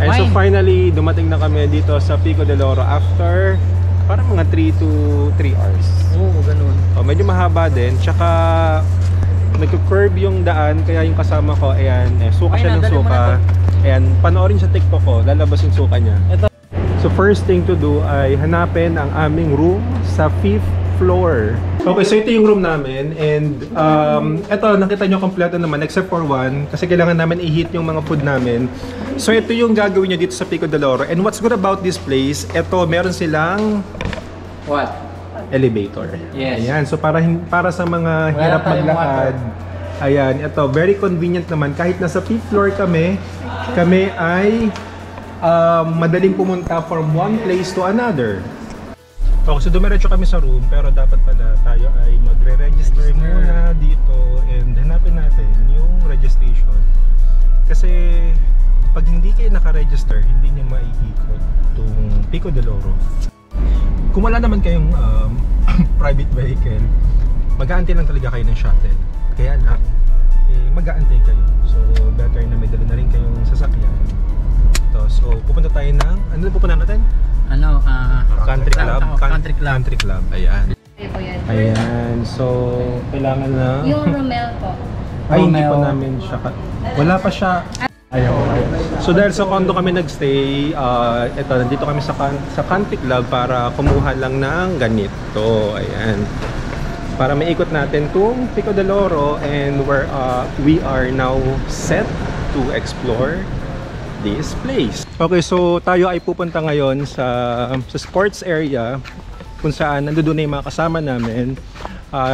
And so finally, dumating na kami dito sa Pico del Oro after parang mga 3 to 3 hours. Oo, ganun. Medyo mahaba din. Tsaka nagko-curve yung daan, kaya yung kasama ko, ayan, suka siya ng suka. Ayan, panoorin sa TikTok ko, lalabas yung suka niya. So first thing to do ay hanapin ang aming room sa 5th floor. Okay, so ito yung room namin and ito nakita nyo kompleto naman except for one kasi kailangan namin i-heat yung mga food namin. So ito yung gagawin nyo dito sa Pico del Oro. And what's good about this place, ito meron silang elevator. Yes. Ayan, so para sa mga hirap maglakad. Ayan, ito very convenient naman kahit nasa 5th floor kami ay madaling pumunta from one place to another. Okay, so dumiretso kami sa room pero dapat pala tayo ay magre-register muna dito and hanapin natin yung registration. Kasi pag hindi kayo naka-register, hindi nyo maiikot itong Pico del Oro. Kung wala naman kayong private vehicle, mag-aantay lang talaga kayo ng shuttle. Kaya lang, mag-aantay kayo. So better na may dala na rin kayong sasakyan. So pupunta tayo ng, ano na pupunta natin? Country Club. Ayan. Ayan. So kailangan na yung Romel po. Ay, hindi pa namin siya. Wala pa siya. Ayaw. So dahil sa condo kami nagstay, eto, nandito kami sa Country Club para kumuha lang ng ganito. Ayan. Para maikot natin itong Pico del Oro and we are now set to explore this place. Okay, so tayo ay pupunta ngayon sa sports area kung saan nandoon na yung mga kasama namin.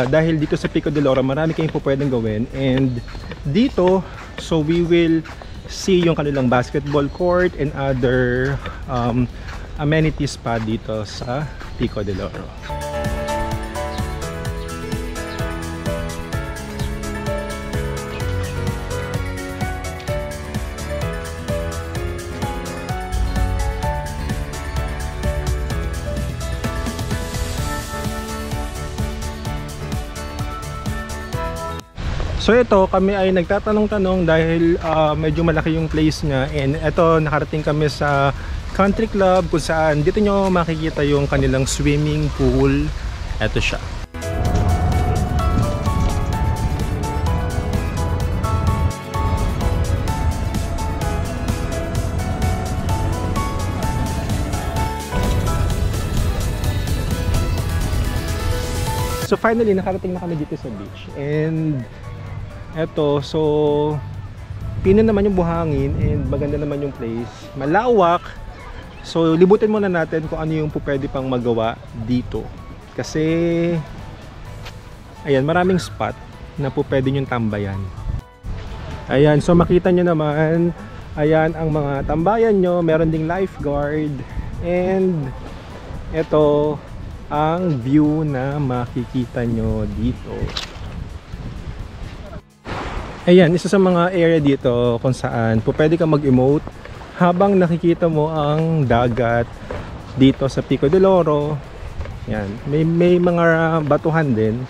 Dahil dito sa Pico del Oro, marami kayong pwedeng gawin. And dito, so we will see yung kanilang basketball court and other amenities pa dito sa Pico del Oro. So ito, kami ay nagtatanong-tanong dahil medyo malaki yung place niya. And ito, nakarating kami sa Country Club kung saan dito nyo makikita yung kanilang swimming pool. Ito siya. So finally, nakarating na kami dito sa beach. And eto, so pino naman yung buhangin and maganda naman yung place, malawak. So libutin muna natin kung ano yung pwede pang magawa dito kasi ayan, maraming spot na pwede yung tambayan. Ayan, so makita nyo naman, ayan ang mga tambayan nyo, meron ding lifeguard and eto ang view na makikita nyo dito. Ayan, isa sa mga area dito kung saan pwede ka mag-emote habang nakikita mo ang dagat dito sa Pico del Oro. Ayan, may mga batuhan din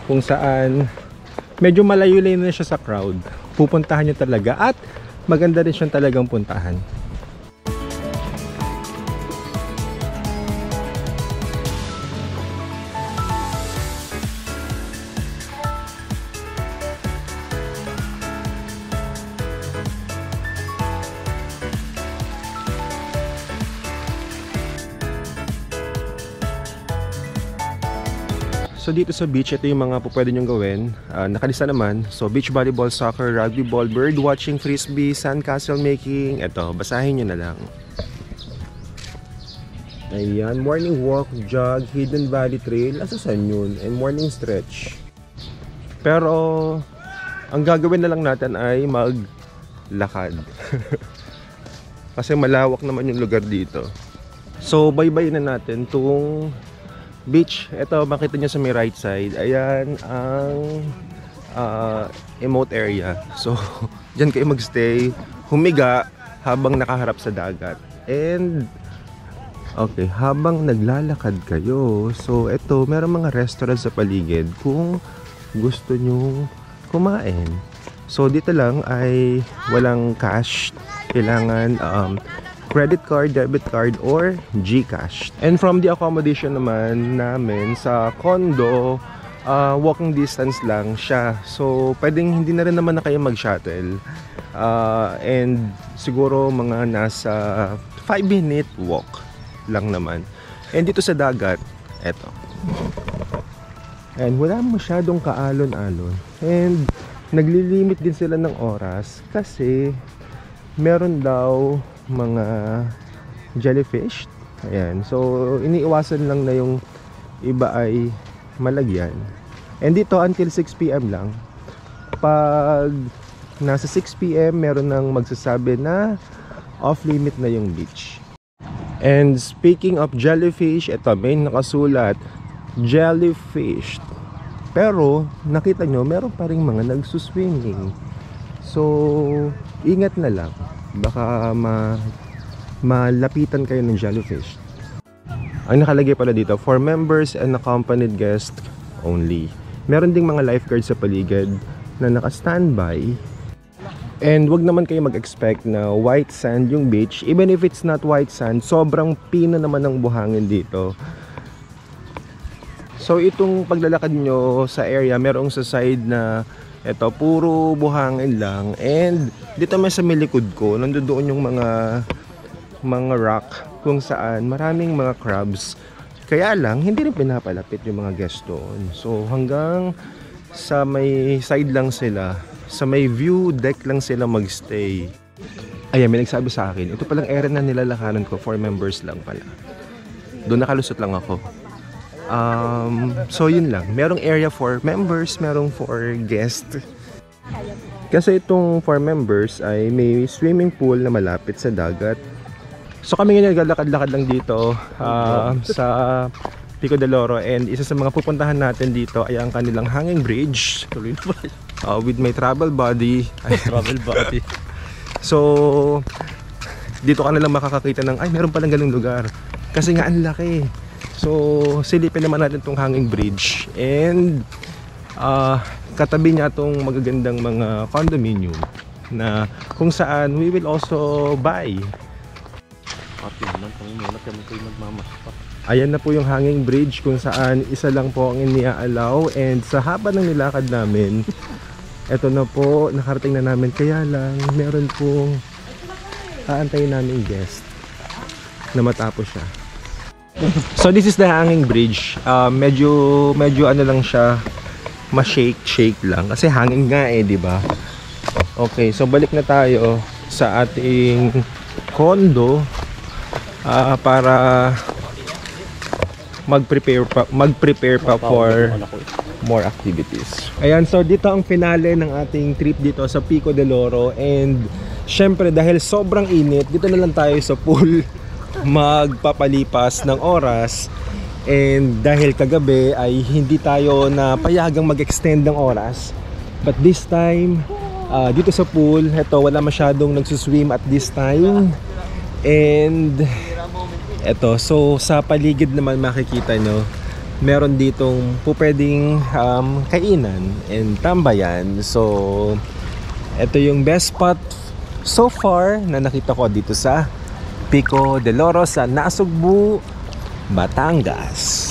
kung saan medyo malayo-layo na siya sa crowd. Pupuntahan nyo talaga at maganda rin siyang talagang puntahan. So dito sa beach, ito yung mga pwede nyong gawin. Nakalista naman. So beach volleyball, soccer, rugby ball, bird watching, frisbee, sandcastle making. Ito, basahin nyo na lang. Ayan, morning walk, jog, Hidden Valley Trail. Asasan yun? And morning stretch. Pero ang gagawin na lang natin ay maglakad. Kasi malawak naman yung lugar dito. So bye-bye na natin itong beach. Ito, makita nyo sa may right side. Ayan ang emote area. So dyan kayo magstay, humiga habang nakaharap sa dagat. And okay, habang naglalakad kayo, so ito, meron mga restaurant sa paligid kung gusto nyo kumain. So dito lang ay walang cash kailangan credit card, debit card, or GCash. And from the accommodation naman namin sa condo, walking distance lang siya. So, pwedeng hindi na rin naman na kayo mag-shuttle. And siguro mga nasa 5-minute walk lang naman. And dito sa dagat, eto. And wala masyadong kaalon-alon. And naglilimit din sila ng oras kasi meron daw mga jellyfish. Ayan. So, iniiwasan lang na yung iba ay malagyan. And dito until 6 PM lang. Pag nasa 6 PM, meron nang magsasabi na off-limit na yung beach. And speaking of jellyfish, ito may nakasulat, jellyfish. Pero, nakita nyo, meron pa rin mga nagsuswimming. So, ingat na lang. Baka malapitan kayo ng jellyfish. Ang nakalagay pala dito, for members and accompanied guests only. Meron ding mga lifeguards sa paligid na naka-standby. And wag naman kayo mag-expect na white sand yung beach. Even if it's not white sand, sobrang pino naman ng buhangin dito. So itong paglalakad nyo sa area, merong sa side na ito, puro buhangin lang. And dito may sa likod ko, nandoon yung mga rock kung saan maraming mga crabs. Kaya lang, hindi rin pinapalapit yung mga guest doon. So hanggang sa may side lang sila, sa may view deck lang sila magstay. Ayan, may nagsabi sa akin, ito palang area na nilalakaran ko, for members lang pala. Doon nakalusot lang ako. So yun lang, merong area for members, merong for guest. Kasi itong for members ay may swimming pool na malapit sa dagat. So kami ngayon naglalakad-lakad lang dito sa Pico del Oro, and isa sa mga pupuntahan natin dito ay ang kanilang hanging bridge with my travel buddy. So dito ka na lang makakakita ng ay meron palang ganung lugar kasi nga ang laki. So, silipin naman natin itong hanging bridge. And katabi niya itong magagandang mga condominium na kung saan we will also buy. Ayan na po yung hanging bridge kung saan isa lang po ang iniaalaw. And sa haba ng nilakad namin, eto na po, nakarating na namin. Kaya lang, meron pong aantayin namin guest na matapos siya. So this is the hanging bridge. Medyo ano lang siya, ma-shake lang kasi hanging nga di ba? Okay, so balik na tayo sa ating condo para mag-prepare pa for more activities. Ayan, so dito ang finale ng ating trip dito sa Pico del Oro, and syempre dahil sobrang init, dito na lang tayo sa pool magpapalipas ng oras. And dahil kagabi ay hindi tayo na payagang mag-extend ng oras, but this time dito sa pool, eto wala masyadong nagsuswim at this time. And eto, so sa paligid naman makikita nyo, meron ditong pupwedeng kainan and tambayan. So eto yung best spot so far na nakita ko dito sa Pico del Oro sa Nasugbu, Batangas.